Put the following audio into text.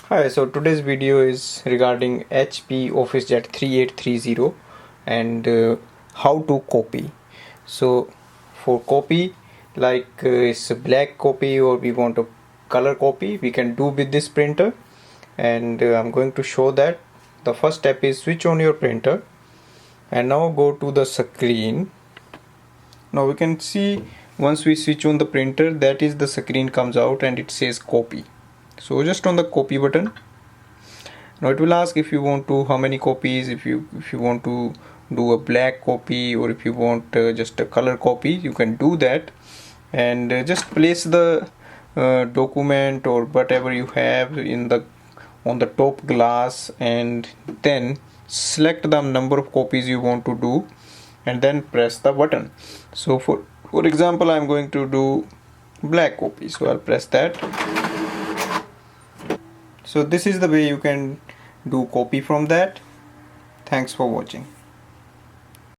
Hi, so today's video is regarding HP Officejet 3830 and how to copy. So for copy, like it's a black copy or we want a color copy, we can do with this printer, and I'm going to show that. The first step is switch on your printer and now go to the screen. Now we can see once we switch on the printer, that is the screen comes out and it says copy. So just on the copy button. Now it will ask if you want to how many copies, if you want to do a black copy or if you want just a color copy, you can do that, and just place the document or whatever you have in the on the top glass, and then select the number of copies you want to do and then press the button. So for example, I'm going to do black copy, so I'll press that. So this is the way you can do copy from that. Thanks for watching.